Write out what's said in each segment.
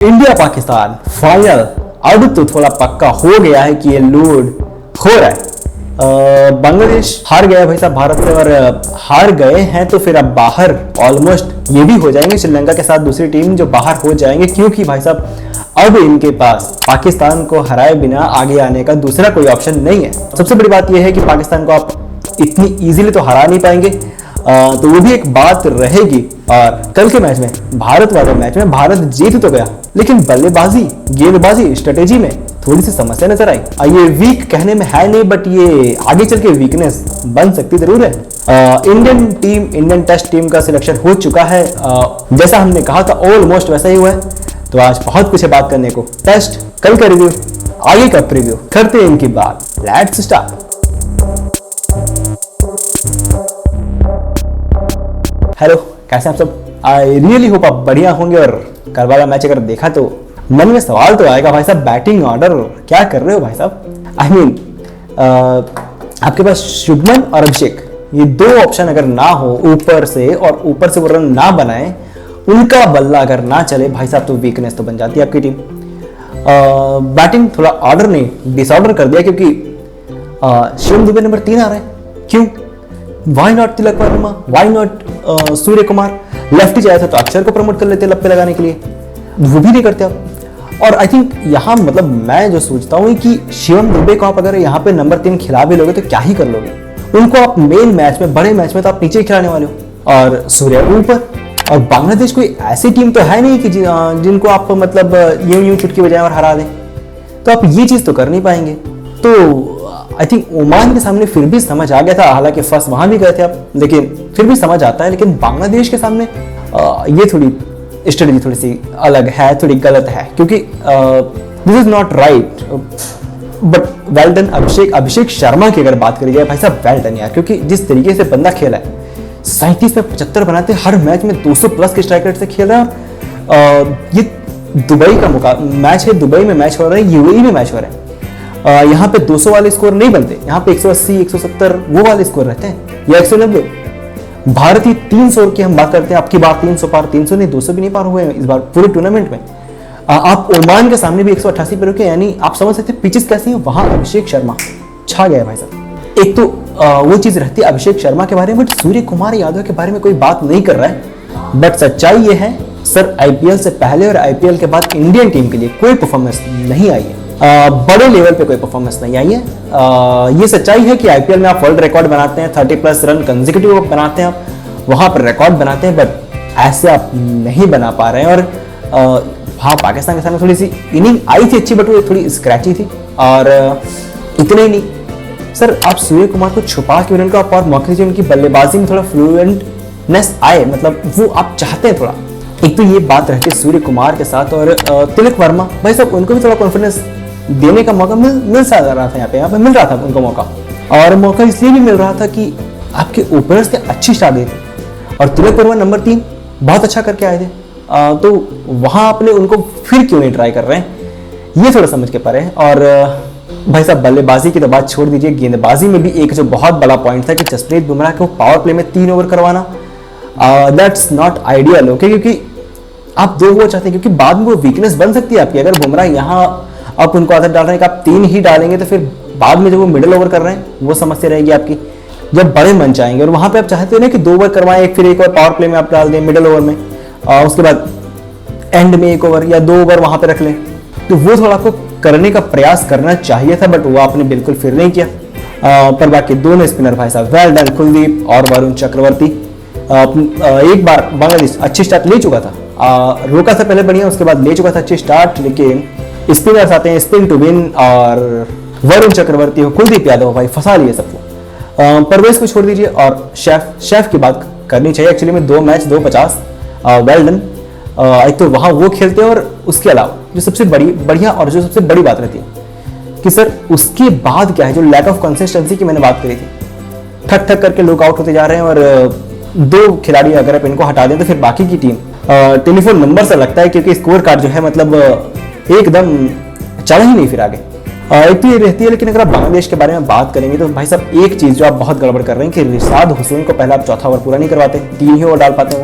India Pakistan final अब तो थोड़ा पक्का हो गया है कि ये लोड हो रहा है। बांग्लादेश हार गया भाई साहब भारत से, और हार गए हैं तो फिर अब बाहर ऑलमोस्ट ये भी हो जाएंगे श्रीलंका के साथ दूसरी टीम जो बाहर हो जाएंगे, क्योंकि भाई साहब अब इनके पास पाकिस्तान को हराए बिना आगे आने का दूसरा कोई ऑप्शन नहीं है। सबसे बड़ी बात यह है कि पाकिस्तान को आप इतनी इजीली तो हरा नहीं पाएंगे, तो वो भी एक बात रहेगी। और कल के मैच में, भारत वाले मैच में भारत जीत तो गया, लेकिन बल्लेबाजी, गेंदबाजी, स्ट्रेटेजी में थोड़ी सी समस्या नजर आई। ये वीक कहने में है नहीं, बट ये आगे चल के वीकनेस बन सकती जरूर है। इंडियन टेस्ट टीम का सिलेक्शन हो चुका है, जैसा हमने कहा था ऑलमोस्ट वैसा ही हुआ है। तो आज बहुत कुछ है बात करने को। टेस्ट, कल का रिव्यू, आगे का प्रीव्यू, करते हैं इनकी बात। Let's start. हेलो, कैसे आप सब? आई रियली होप आप बढ़िया होंगे। और कल वाला मैच अगर देखा तो मन में सवाल तो आएगा, भाई साहब बैटिंग ऑर्डर क्या कर रहे हो भाई साहब? आई मीन आपके पास शुभमन और अभिषेक, ये दो ऑप्शन अगर ना हो ऊपर से, और ऊपर से वो रन ना बनाए, उनका बल्ला अगर ना चले भाई साहब, तो वीकनेस तो बन जाती है आपकी टीम। बैटिंग थोड़ा ऑर्डर ने डिसऑर्डर कर दिया, क्योंकि शिवम दुबे नंबर 3 आ रहा है। क्यों? Why not Tilak Varma, why not Surya Kumar? Lefty चाहिए था तो अक्षर को प्रमोट कर लेते लप्पे लगाने के लिए, वो भी नहीं करते आप। और आई थिंक यहाँ मतलब मैं जो सोचता हूँ कि शिवम दुबे को आप अगर यहाँ पे नंबर 3 खिला भी लोगे तो क्या ही कर लोगे? उनको आप मेन मैच में, बड़े मैच में तो आप नीचे ही खिलाने वाले हो, और सूर्य ऊपर। और बांग्लादेश कोई ऐसी टीम तो है नहीं कि जिनको आप मतलब यूं चुटकी बजाएं और हरा दें, तो आप ये चीज तो कर नहीं पाएंगे। तो आई थिंक ओमान के सामने फिर भी समझ आ गया था, हालांकि फर्स्ट वहां भी गए थे आप, लेकिन फिर भी समझ आता है। लेकिन बांग्लादेश के सामने ये थोड़ी स्ट्रेटजी थोड़ी सी अलग है, थोड़ी गलत है, क्योंकि this is not right. But well done Abhishek Sharma की अगर बात करी जाए भाई साहब, वेल डन यार, क्योंकि जिस तरीके से बंदा खेला है, 37 में 75 बनाते, हर मैच में 200 प्लस के स्ट्राइक रेट से खेल रहा है। ये दुबई का मैच है, दुबई में मैच हो रहा है, यूएई में मैच हो रहा है। यहाँ पे 200 वाले स्कोर नहीं बनते, यहाँ पे 180, 170 वो वाले स्कोर रहते हैं, या 190। भारत ही 300 की हम बात करते हैं, आपकी बात 300 पार, 300 नहीं 200 भी नहीं पार हुए इस बार पूरे टूर्नामेंट में। आप ओमान के सामने भी 188 पे रुके, यानी आप समझ सकते हैं पिचेस कैसी है। वहां अभिषेक शर्मा छा गया भाई साहब। एक तो वो चीज रहती है अभिषेक शर्मा के बारे में, बट सूर्य कुमार यादव के बारे में कोई बात नहीं कर रहा है। बट सच्चाई ये है सर, आईपीएल से पहले और आईपीएल के बाद इंडियन टीम के लिए कोई परफॉर्मेंस नहीं आई है, बड़े लेवल पे कोई परफॉर्मेंस नहीं आई है। ये सच्चाई है कि आईपीएल में आप वर्ल्ड रिकॉर्ड बनाते हैं, 30+ रन कंसेक्यूटिव बनाते हैं, आप वहां पर रिकॉर्ड बनाते हैं, बट ऐसे आप नहीं बना पा रहे हैं। और हाँ, पाकिस्तान के सामने थोड़ी सी इनिंग आई थी अच्छी, बट वो थोड़ी स्क्रैची थी। और इतने ही नहीं सर, आप सूर्य कुमार को छुपा के उनको आप और मौके दीजिए, उनकी बल्लेबाजी में थोड़ा फ्लुएंटनेस आए, मतलब वो आप चाहते हैं थोड़ा। एक तो ये बात रहती है सूर्य कुमार के साथ, और तिलक वर्मा भाई साहब, उनको भी थोड़ा कॉन्फिडेंस देने का मौका मिल रहा था, यहाँ पे मिल रहा था उनको मौका। और मौका इसलिए भी मिल रहा था कि आपके ओपनर्स ने अच्छी स्टार्ट दी थी, और तिलक वर्मा नंबर 3 बहुत अच्छा करके आए थे। तो वहां आपने उनको फिर क्यों नहीं ट्राई कर रहे हैं, ये थोड़ा समझ के परे है। और भाई साहब बल्लेबाजी की तो बात छोड़ दीजिए, गेंदबाजी में भी एक जो बहुत बड़ा पॉइंट था कि जसप्रीत बुमराह को पावर प्ले में 3 ओवर करवाना, दैट्स नॉट आइडियल। ओके, क्योंकि आप 2 ओवर चाहते हैं, क्योंकि बाद में वो वीकनेस बन सकती है आपकी। अगर बुमराह यहाँ आप उनको आदत डाल रहे हैं कि आप 3 ही डालेंगे, तो फिर बाद में जब वो मिडिल ओवर कर रहे हैं, वो समस्या रहेगी आपकी जब बड़े मन चाहेंगे। और वहां पे आप चाहते हैं ना कि 2 ओवर करवाएं, फिर 1 ओवर पावर प्ले में आप डाल दें मिडिल ओवर में, उसके बाद एंड में 1 ओवर या 2 ओवर वहां पे रख लें। तो वो थोड़ा आपको करने का प्रयास करना चाहिए था, बट वो आपने बिल्कुल फिर नहीं किया। पर बाकी दोनों स्पिनर भाई साहब वेल डन, कुलदीप और वरुण चक्रवर्ती। एक बार बांग्लादेश अच्छी स्टार्ट ले चुका था, रोका था पहले बढ़िया, उसके बाद ले चुका था अच्छी स्टार्ट, लेकिन स्पिनर्स आते हैं स्पिन टू विन, और वरुण चक्रवर्ती हो, कुलदीप यादव भाई फंसा लिए सबको। परवेज को छोड़ दीजिए, और शेफ की बात करनी चाहिए। एक्चुअली में 2 मैच 250 वेल डन। एक तो वहां वो खेलते हैं, और उसके अलावा जो सबसे बढ़िया और जो सबसे बड़ी बात रहती है कि सर उसके बाद क्या है, जो लैक ऑफ कंसिस्टेंसी की मैंने बात करी थी, ठक ठक करके लोग आउट होते जा रहे हैं। और 2 खिलाड़ी अगर आप इनको हटा दें तो फिर बाकी की टीम टेलीफोन नंबर से लगता है, क्योंकि स्कोर कार्ड जो है मतलब एकदम चला ही नहीं फिर आगे। एक तो ये रहती है। लेकिन अगर आप बांग्लादेश के बारे में बात करेंगे तो भाई साहब एक चीज जो आप बहुत गड़बड़ कर रहे हैं कि रिशाद हुसैन को पहला आप चौथा ओवर पूरा नहीं करवाते, 3 ही ओवर डाल पाते हो,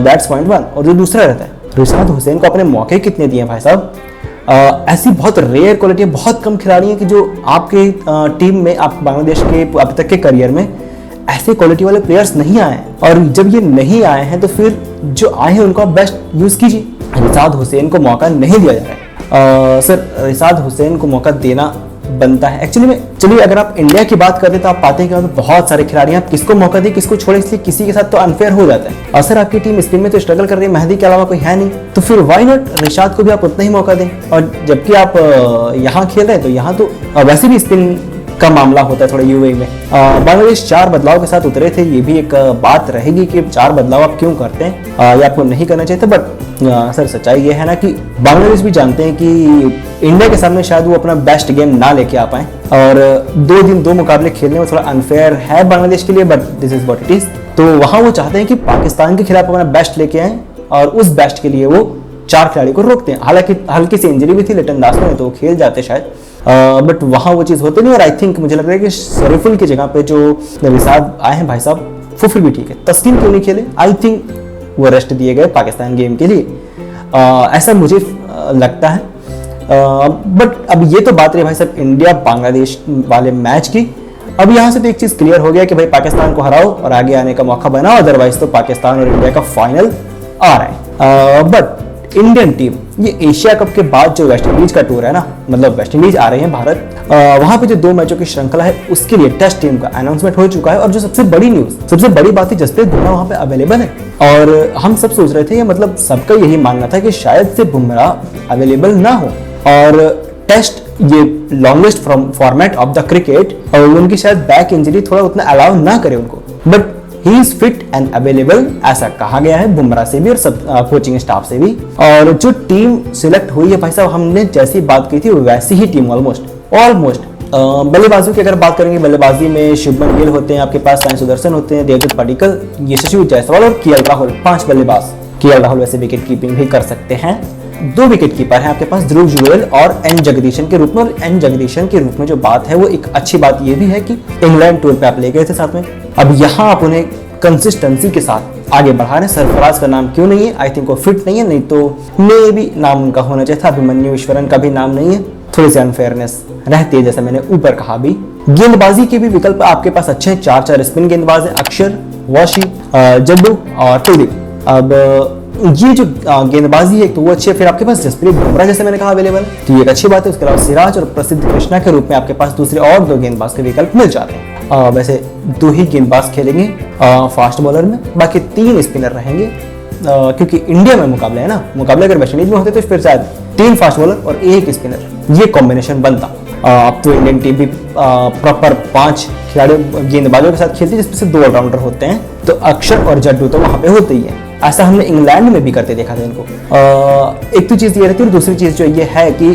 दैट्स पॉइंट 1। और जो दूसरा रहता है रिशाद हुसैन को अपने मौके कितने दिए भाई साहब। ऐसी बहुत रेयर क्वालिटी, बहुत कम खिलाड़ी हैं कि जो आपके टीम में, आप बांग्लादेश के अब तक के करियर में ऐसे क्वालिटी वाले प्लेयर्स नहीं आए हैं। और जब ये नहीं आए हैं तो फिर जो आए हैं उनको आप बेस्ट यूज कीजिए। रिशाद हुसैन को मौका नहीं दिया जा रहा है। सर रिशाद हुसैन को मौका देना बनता है एक्चुअली में। चलिए अगर आप इंडिया की बात करते तो आप पाते हैं कि बहुत सारे खिलाड़ी हैं, आप किसको मौका दें किसको छोड़े, इसलिए किसी के साथ तो अनफेयर हो जाता है। और सर आपकी टीम स्पिन में तो स्ट्रगल कर रही है, मेहदी के अलावा कोई है नहीं, तो फिर व्हाई नॉट रिशाद को भी आप उतना ही मौका दें। और जबकि आप यहाँ खेल रहे हैं तो यहाँ तो वैसे भी स्पिन का मामला होता है थोड़ा यूएई में। बांग्लादेश 4 बदलाव के साथ उतरे थे, ये भी एक बात रहेगी कि 4 बदलाव आप क्यों करते हैं, या आपको नहीं करना चाहिए था। बट सर सच्चाई ये है ना कि बांग्लादेश भी जानते हैं कि इंडिया के सामने शायद वो अपना बेस्ट गेम ना लेके आ पाए, और 2 दिन 2 मुकाबले खेलने में थोड़ा अनफेयर है बांग्लादेश के लिए, but this is what it is. तो वहां वो चाहते हैं कि पाकिस्तान के खिलाफ अपना बेस्ट लेके आए, और उस बेस्ट के लिए वो 4 खिलाड़ी को रोकते हैं। हालांकि हल्की सी इंजरी भी थी लिटन दास में, तो वो खेल जाते शायद, बट वहां वो चीज होती नहीं। और आई थिंक मुझे लग रहा है कि शरीफुल की जगह पे जो रिशाद आए हैं भाई साहब, वो फिर भी ठीक है। तस्कीन क्यों नहीं खेले, आई थिंक वो रेस्ट दिए गए पाकिस्तान गेम के लिए, ऐसा मुझे लगता है। बट अब ये तो बात रही भाई साहब इंडिया बांग्लादेश वाले मैच की। अब यहाँ से तो एक चीज क्लियर हो गया कि भाई पाकिस्तान को हराओ और आगे आने का मौका बनाओ, अदरवाइज तो पाकिस्तान और इंडिया का फाइनल आ रहा है। बट इंडियन टीम ये एशिया कप के बाद जो वेस्ट इंडीज का टूर है ना, मतलब वेस्ट इंडीज आ रहे हैं भारत, वहां पे जो 2 मैचों की श्रृंखला है उसके लिए टेस्ट टीम का अनाउंसमेंट हो चुका है। और जो सबसे बड़ी न्यूज, सबसे बड़ी बात है, जसप्रीत बुमराह वहां पे अवेलेबल है। और हम सब सोच रहे थे, मतलब सबका यही मानना था कि शायद से बुमराह अवेलेबल ना हो, और टेस्ट ये longest format of the cricket, और उनकी शायद बैक इंजरी थोड़ा उतना अलाउ ना करे उनको, but he is fit and available, ऐसा कहा गया है बुमराह से भी और सब कोचिंग स्टाफ से भी। और जो टीम सिलेक्ट हुई है भाई साहब, हमने जैसी बात की थी वैसी ही टीम ऑलमोस्ट। बल्लेबाजों की अगर बात करेंगे, बल्लेबाजी में शुभमन गिल होते हैं आपके पास, साई सुदर्शन होते हैं, देवदत्त पडिक्कल, यशस्वी जायसवाल और केएल राहुल, 5 बल्लेबाज। केएल राहुल वैसे विकेट कीपिंग भी कर सकते हैं। 2 विकेट कीपर हैं आपके पास, ध्रुव जुरेल और एन जगदीशन के रूप में। और एन जगदीशन के रूप में जो बात है वो एक अच्छी बात ये भी है कि इंग्लैंड टूर पे आप ले गए थे साथ में, अब यहाँ आप उन्हें कंसिस्टेंसी के साथ आगे बढ़ा रहे हैं। सरफराज का नाम क्यों नहीं है, आई थिंक वो फिट नहीं है, नहीं तो मे भी नाम उनका होना चाहिए था। अभिमन्यु ईश्वरन का भी नाम नहीं है, थोड़ी सी अनफेयरनेस रहती है जैसा मैंने ऊपर कहा भी। गेंदबाजी के भी विकल्प आपके पास अच्छे हैं, 4 स्पिन गेंदबाज हैं, अक्षर, वाशी, जड्डू और कुलदीप। अब ये जो गेंदबाजी है तो वो अच्छी है। फिर आपके पास जसप्रीत बुमराह जैसे मैंने कहा अवेलेबल, तो ये एक अच्छी बात है। उसके अलावा सिराज और प्रसिद्ध कृष्णा के रूप में आपके पास दूसरे और 2 गेंदबाज के विकल्प मिल जाते हैं। वैसे 2 ही गेंदबाज खेलेंगे फास्ट बॉलर में, बाकी 3 स्पिनर रहेंगे, क्योंकि इंडिया में मुकाबले है ना, मुकाबले अगर वेस्ट इंडीज में होते तो फिर शायद 3 फास्ट बॉलर और 1 स्पिनर, ये कॉम्बिनेशन बनता। अब तो इंडियन टीम भी प्रॉपर 5 खिलाड़ी गेंदबाजों के साथ खेलती है, जिसमें से 2 ऑलराउंडर होते हैं, तो अक्षर और जड्डू तो वहां पे होते ही है। ऐसा हमने इंग्लैंड में भी करते देखा था इनको। एक तो चीज ये रहती है, और दूसरी चीज जो ये है कि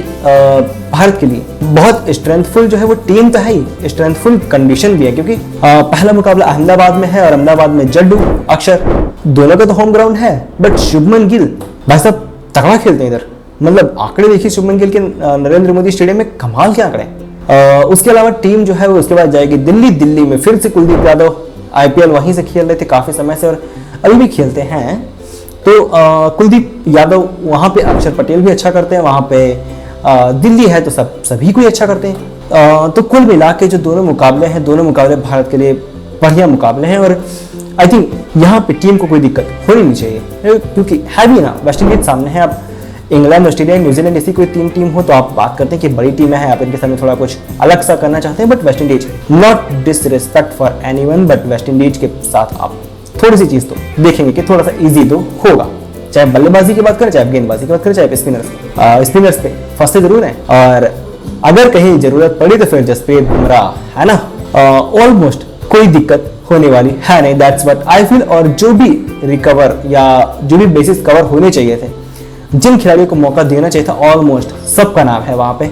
भारत के लिए बहुत स्ट्रेंथफुल जो है वो टीम तो है ही, स्ट्रेंथफुल कंडीशन भी है, क्योंकि पहला मुकाबला अहमदाबाद में है, और अहमदाबाद में जड्डू अक्षर दोनों का तो होम ग्राउंड है, बट शुभमन गिल भाई साहब तगड़ा खेलते हैं इधर। मतलब आंकड़े देखिए शुभमन गिल के नरेंद्र मोदी स्टेडियम में, कमाल के आंकड़े। उसके अलावा टीम जो है वो उसके बाद जाएगी दिल्ली में फिर से कुलदीप यादव आईपीएल वहीं से खेल रहे थे काफी समय से, और अभी भी खेलते हैं। तो कुलदीप यादव वहां पे, अक्षर पटेल भी अच्छा करते हैं वहां पे, दिल्ली है तो सभी को ही अच्छा करते हैं। तो कुल मिला के जो दोनों मुकाबले भारत के लिए बढ़िया मुकाबले हैं, और आई थिंक यहाँ पे टीम को कोई दिक्कत होनी नहीं चाहिए, क्योंकि है भी ना वेस्ट इंडीज सामने है। अब इंग्लैंड, ऑस्ट्रेलिया, न्यूजीलैंड ऐसी कोई 3 टीम हो तो आप बात करते हैं कि बड़ी टीमें हैं, आप इनके सामने थोड़ा कुछ अलग सा करना चाहते हैं, but West Indies, not disrespect for anyone, but West Indies के साथ आप थोड़ी सी चीज तो देखेंगे कि थोड़ा सा इजी तो होगा, चाहे बल्लेबाजी की बात करें, चाहे गेंदबाजी की बात करें, चाहे स्पिनर्स पे फंसते जरूर हैं। और अगर कहीं जरूरत पड़ी तो फिर जसप्रीत बुमराह है ना, ऑलमोस्ट कोई दिक्कत होने वाली है नहीं, दैट्स व्हाट आई फील। और जो भी रिकवर या जो भी बेसिस कवर होने चाहिए थे, जिन खिलाड़ियों को मौका देना चाहिए था, ऑलमोस्ट सबका नाम है वहां पे।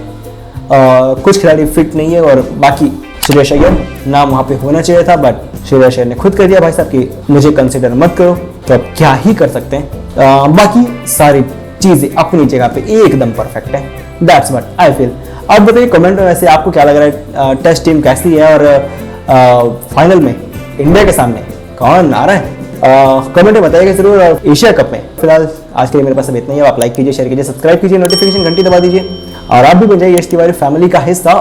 कुछ खिलाड़ी फिट नहीं है, और बाकी श्रेयस अय्यर नाम वहां पे होना चाहिए था, बट श्रेयस अय्यर ने खुद कह दिया भाई साहब कि मुझे कंसिडर मत करो, तो अब क्या ही कर सकते हैं। बाकी सारी चीजें अपनी जगह पे एकदम परफेक्ट है, दैट्स व्हाट आई फील। अब बताइए कमेंट में वैसे आपको क्या लग रहा है, टेस्ट टीम कैसी है, और फाइनल में इंडिया के सामने कौन आ रहा है। कमेंट में बताइएगा जरूर। एशिया कप में फिलहाल आज के लिए मेरे पास अब इतना ही है। आप लाइक कीजिए, शेयर कीजिए, सब्सक्राइब कीजिए, नोटिफिकेशन घंटी दबा दीजिए और आप भी बन जाइए यश तिवारी फैमिली का हिस्सा।